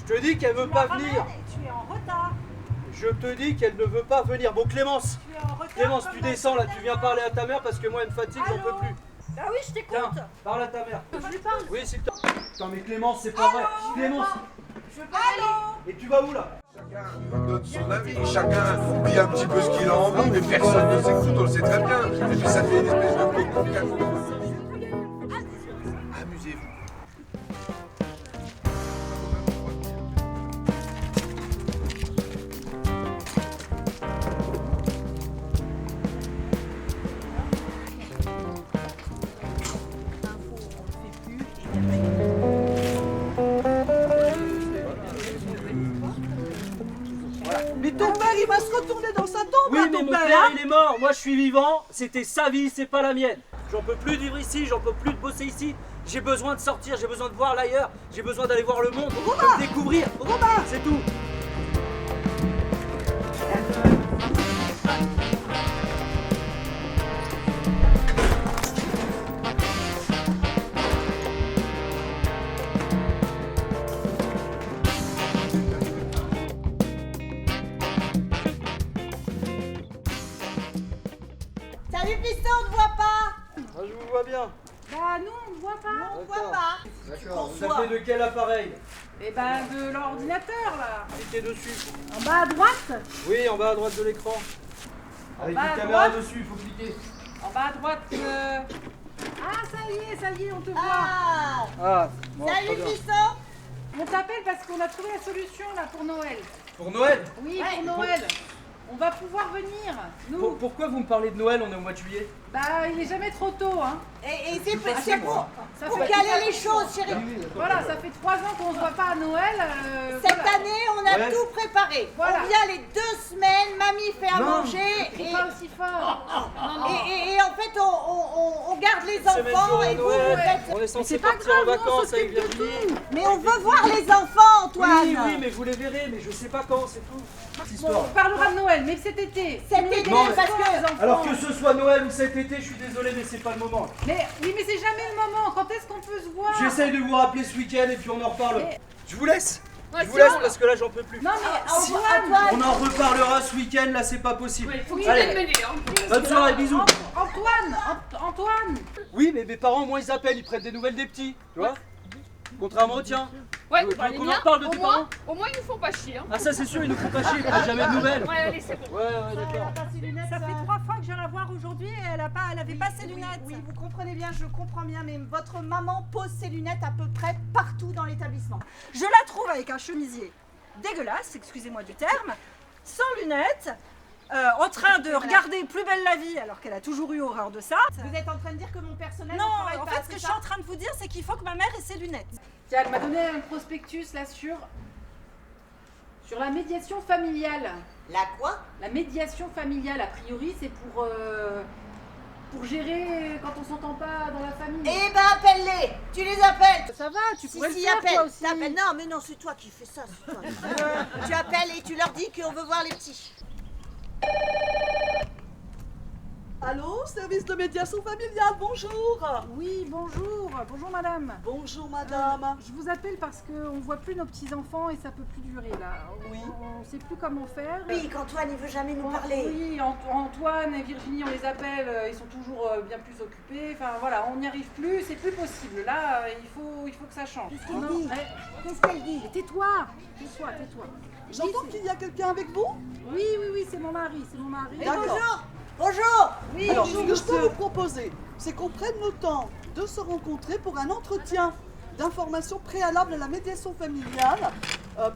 Je te dis qu'elle veut pas venir. Tu es en retard. Je te dis qu'elle ne veut pas venir. Bon, Clémence, Tu es en retard. Clémence, tu descends là, tu viens parler à ta mère parce que moi, elle me fatigue, j'en peux plus. Ah oui, je t'écoute. Tiens, parle à ta mère. Je lui parle. Oui, s'il te plaît. Putain, mais Clémence, c'est pas vrai. Clémence, Je veux pas aller. et tu vas où là? Chacun donne son avis, chacun dit un petit peu ce qu'il a envie, mais personne ne s'écoute, on le sait très bien. Et puis ça fait une espèce de complication. Amusez-vous. Mais ton père, il va se retourner dans sa tombe, Oui, là, mais ton mon père, père, hein. il est mort. Moi, je suis vivant. C'était sa vie, c'est pas la mienne. J'en peux plus de vivre ici, j'en peux plus de bosser ici. J'ai besoin de sortir, j'ai besoin de voir l'ailleurs, j'ai besoin d'aller voir le monde, de me découvrir. C'est tout. Salut piston, on ne voit pas. Ah, je vous vois bien. Bah nous on ne voit pas. On ne voit pas. D'accord. Vous appelez de quel appareil? Et bah de l'ordinateur là. Cliquez dessus. En bas à droite. Oui, en bas à droite de l'écran. Avec bas une à caméra droite. dessus, il faut cliquer. En bas à droite. Ah ça y est, on te voit. Ah. Ah, bon, très Salut bien. piston. On t'appelle parce qu'on a trouvé la solution là pour Noël. Pour Noël? Oui, Ouais. pour Noël. On va pouvoir venir. Nous. Pourquoi vous me parlez de Noël? On est au mois de juillet. Bah il est jamais trop tôt hein. Et c'est passé, pour, moi. Ça pour fait- caler les choses, chérie. Voilà, ça fait 3 ans qu'on se voit pas à Noël. Cette voilà. année, on a Ouais. tout préparé. Voilà. On vient les 2 semaines, mamie fait à Non. manger. Crie pas aussi fort. Et en fait, on garde les Semaine enfants jour à et vous, Noël. vous faites... On est censé c'est pas partir en grave, nous, on vacances avec s'occupe de Virginie. Mais on veut voir les enfants, Antoine. Oui, mais vous les verrez, mais je sais pas quand, c'est tout. Cette Bon, histoire. on parlera de Noël, mais cet été. Cet Nous, été, les parce enfants, que- les enfants. Alors que ce soit Noël ou cet été, je suis désolé, mais c'est pas le moment. Mais oui, mais c'est jamais le moment. Quand est-ce qu'on peut se voir? J'essaye de vous rappeler ce week-end et puis on en reparle. Mais- Je vous laisse. Ouais, Je vous laisse sinon- parce que là j'en peux plus. Non mais Antoine, On en reparlera ce week-end, là c'est pas possible. Oui, Allez, bonne soirée, bisous. Antoine. Oui, mais mes parents, moi ils appellent, ils prennent des nouvelles des petits, tu vois. Contrairement au tien. Ouais, Tu veux bah, les qu'on en miens, reparle de au tes moins, parents? au moins ils nous font pas chier. Hein. Ah ça c'est sûr, ils nous font pas chier, ils prennent jamais de nouvelles. Ouais, allez, c'est bon. Ouais, d'accord. Ça fait 3 fois que je viens la voir aujourd'hui et elle avait pas ses lunettes. Oui, vous comprenez bien, je comprends bien, mais votre maman pose ses lunettes à peu près partout dans l'établissement. Je la trouve avec un chemisier dégueulasse, excusez-moi du terme, sans lunettes, en train de regarder Plus belle la vie alors qu'elle a toujours eu horreur de ça. Vous êtes en train de dire que mon personnel Non, ne travaille en pas, fait, ce c'est que je ça suis en train de vous dire, c'est qu'il faut que ma mère ait ses lunettes. Tiens, elle m'a donné un prospectus là sur la médiation familiale. La quoi? La médiation familiale, a priori, c'est pour gérer quand on s'entend pas dans la famille. Eh ben appelle-les. Tu les appelles. Ça va, tu pourrais le Si, faire appelle. toi aussi. T'appelles. Non, mais non, c'est toi qui fais ça. C'est toi. Tu appelles et tu leur dis qu'on veut voir les petits. Allô, service de médiation familiale, bonjour. Oui, bonjour madame. Bonjour madame. Je vous appelle parce qu'on voit plus nos petits-enfants et ça peut plus durer là. Oui. On sait plus comment faire. Oui, qu'Antoine, il veut jamais nous parler. Oui, Antoine et Virginie, on les appelle, ils sont toujours bien plus occupés. Enfin voilà, on n'y arrive plus, c'est plus possible. Là, il faut que ça change. qu'elle Non, dit ouais. Qu'est-ce qu'elle dit? Mais tais-toi. J'entends qu'il y a quelqu'un avec vous. Oui, c'est mon mari, Mais D'accord. bonjour. Bonjour. Oui, Alors, bonjour, ce que je peux monsieur. vous proposer, c'est qu'on prenne le temps de se rencontrer pour un entretien d'information préalable à la médiation familiale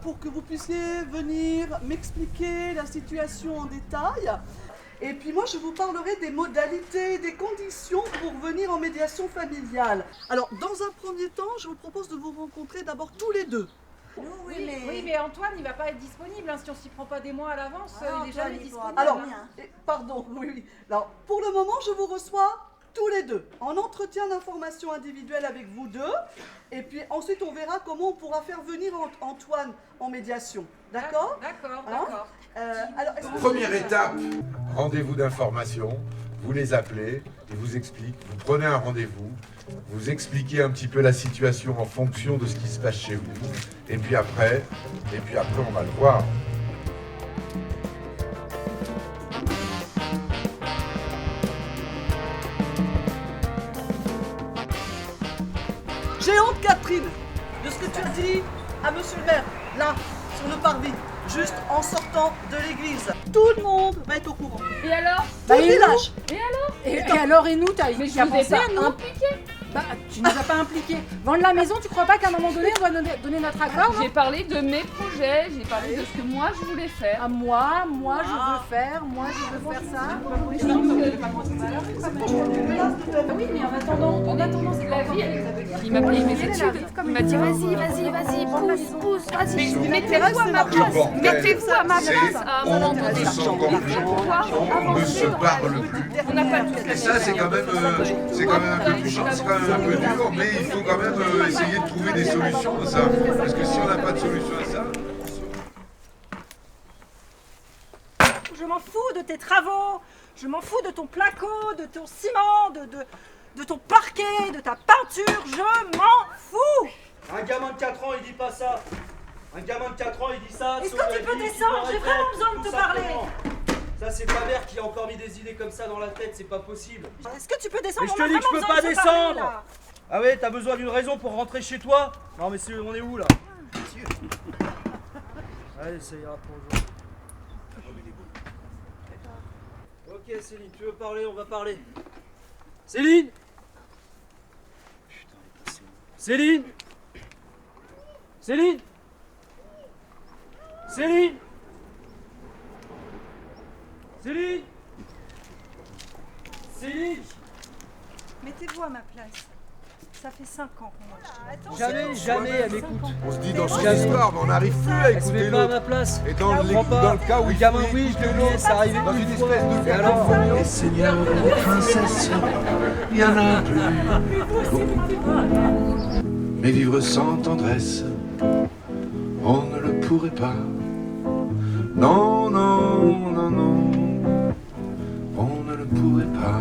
pour que vous puissiez venir m'expliquer la situation en détail. Et puis moi, je vous parlerai des modalités, des conditions pour venir en médiation familiale. Alors, dans un premier temps, je vous propose de vous rencontrer d'abord tous les deux. Oui, mais Antoine, il va pas être disponible hein, si on s'y prend pas des mois à l'avance. Ah, il est Antoine, jamais il pourra disponible. pas Alors, venir. pardon, oui. Alors, pour le moment, je vous reçois tous les deux en entretien d'information individuelle avec vous deux. Et puis ensuite, on verra comment on pourra faire venir Antoine en médiation. D'accord? D'accord. Alors, est-ce que Première étape, rendez-vous d'information. vous les appelez, ils vous expliquent, vous prenez un rendez-vous, vous expliquez un petit peu la situation en fonction de ce qui se passe chez vous, et puis après on va le voir. J'ai honte, Catherine, de ce que tu as dit à monsieur le maire, là, sur le parvis, juste en sortant de l'église. Tout le monde va être au courant. Et alors? Tout le village. Et alors, et nous, t'as Mais je t'as vous ai pensé pas à nous? impliqué. Bah, tu nous as pas impliqués. Vendre la maison, tu crois pas qu'à un moment donné, on doit donner notre accord, non? J'ai parlé de mes projets, j'ai parlé de ce que moi je voulais faire. À moi, je veux faire, moi je veux faire ça. Ah oui, mais en attendant, c'est La vie, il m'a payé mes études. Il m'a dit vas-y, pousse, vas-y. Mettez-vous à ma place. Mettez-vous à ma place. À un moment On donné, ne s'entend plus, on ne se parle plus. on n'a pas tout Et ça, c'est quand même un peu touchant, c'est quand même un peu dur, mais il faut quand même essayer de trouver des solutions à ça. Parce que si on n'a pas de solution à ça... Je m'en fous de tes travaux, je m'en fous de ton placo, de ton ciment, de ton parquet, de ta peinture, je m'en fous. Un gamin de 4 ans, il dit pas ça. Un gamin de 4 ans, il dit ça. Est-ce que tu peux descendre? J'ai vraiment besoin de te parler. Ça, c'est ta mère qui a encore mis des idées comme ça dans la tête, c'est pas possible. Est-ce que tu peux descendre? Mais je On a te dis que je vraiment peux pas besoin de se parler, descendre. là. Ah ouais, t'as besoin d'une raison pour rentrer chez toi? Non mais on est où là? Allez, ça ira pour aujourd'hui. Ok Céline, tu veux parler? On va parler. Céline! Putain, elle est passée où? Céline! Céline! Céline! Céline! Céline! Mettez-vous à ma place. Ça fait 5 ans qu'on marche. Jamais elle m'écoute. On se dit dans son histoire, mais on n'arrive plus à Elle se écouter met pas à l'autre. ma place. Et dans le cas où Le il gamin, faut oui, je écouter l'ai oublié, l'autre, ça arrivait dans plus une de fois. espèce de Et alors? Les seigneurs et les princesses, il y en a plus. Mais vivre sans tendresse, on ne le pourrait pas. Non, non, non, non, on ne le pourrait pas.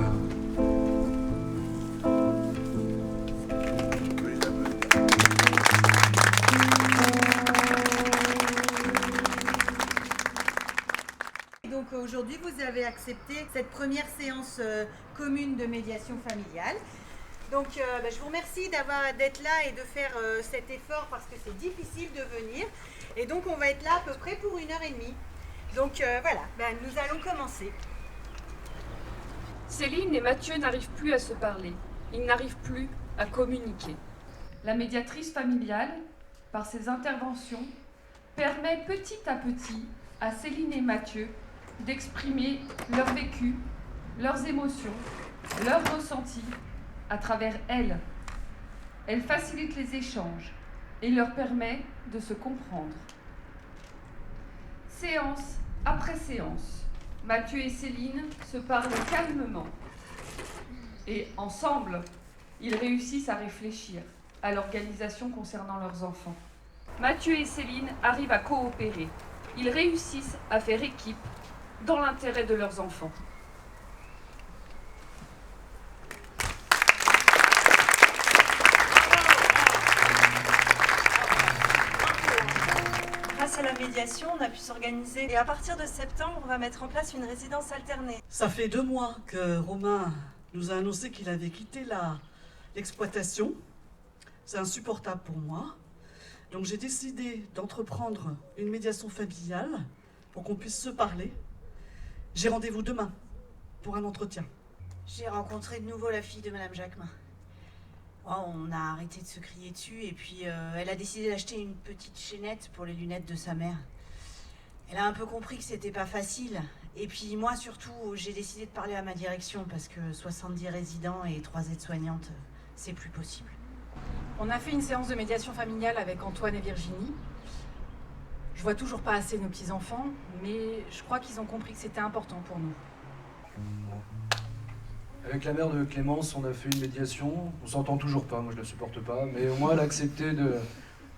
Donc aujourd'hui, vous avez accepté cette première séance commune de médiation familiale. Donc je vous remercie d'être là et de faire cet effort parce que c'est difficile de venir. Et donc on va être là à peu près pour 1h30. Donc voilà, nous allons commencer. Céline et Mathieu n'arrivent plus à se parler. Ils n'arrivent plus à communiquer. La médiatrice familiale, par ses interventions, permet petit à petit à Céline et Mathieu d'exprimer leur vécu, leurs émotions, leurs ressentis à travers elle. Elle facilite les échanges et leur permet de se comprendre. Séance après séance, Mathieu et Céline se parlent calmement. Et ensemble, ils réussissent à réfléchir à l'organisation concernant leurs enfants. Mathieu et Céline arrivent à coopérer. Ils réussissent à faire équipe dans l'intérêt de leurs enfants. Grâce à la médiation, on a pu s'organiser. Et à partir de septembre, on va mettre en place une résidence alternée. Ça fait 2 mois que Romain nous a annoncé qu'il avait quitté l'exploitation. C'est insupportable pour moi. Donc j'ai décidé d'entreprendre une médiation familiale pour qu'on puisse se parler. J'ai rendez-vous demain pour un entretien. J'ai rencontré de nouveau la fille de Madame Jacquemin. Oh, on a arrêté de se crier dessus et puis elle a décidé d'acheter une petite chaînette pour les lunettes de sa mère. Elle a un peu compris que c'était pas facile. Et puis moi surtout, j'ai décidé de parler à ma direction parce que 70 résidents et 3 aides-soignantes, c'est plus possible. On a fait une séance de médiation familiale avec Antoine et Virginie. Je vois toujours pas assez nos petits-enfants, mais je crois qu'ils ont compris que c'était important pour nous. Avec la mère de Clémence, on a fait une médiation. On s'entend toujours pas, moi je la supporte pas, mais au moins elle a accepté de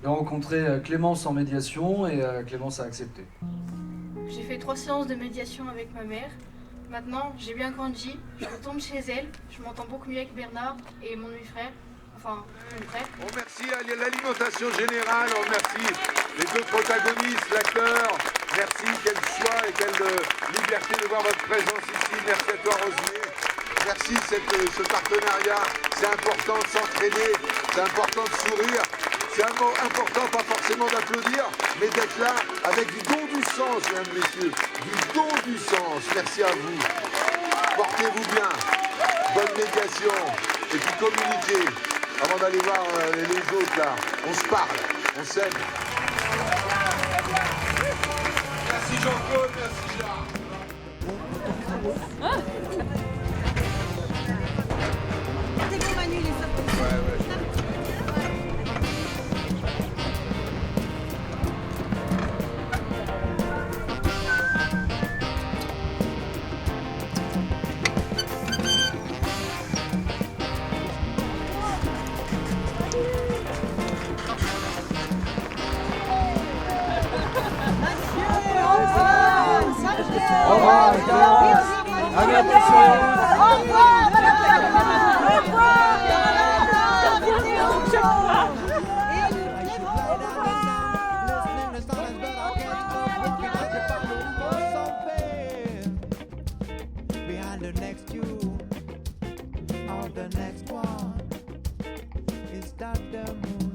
rencontrer Clémence en médiation et Clémence a accepté. J'ai fait 3 séances de médiation avec ma mère. Maintenant, j'ai bien grandi, je retourne chez elle, je m'entends beaucoup mieux avec Bernard et mon demi-frère. Enfin, mon frère. On remercie l'alimentation générale, on remercie les deux protagonistes, l'acteur. Merci, quelle joie et quelle liberté de voir votre présence ici. Merci à toi, Rosier. Merci ce partenariat. C'est important de s'entraider, c'est important de sourire. C'est important, pas forcément d'applaudir, mais d'être là avec du don du sens, mesdames, messieurs. Du don du sens. Merci à vous. Portez-vous bien. Bonne médiation. Et puis communiquez. Avant d'aller voir les autres là, on se parle, on s'aime. Merci Jean-Claude, merci Gérard. Au revoir, Clémence. À bientôt sur les routes. Au revoir, madame. Au Behind the next you, on the next one, is Dr. Moon.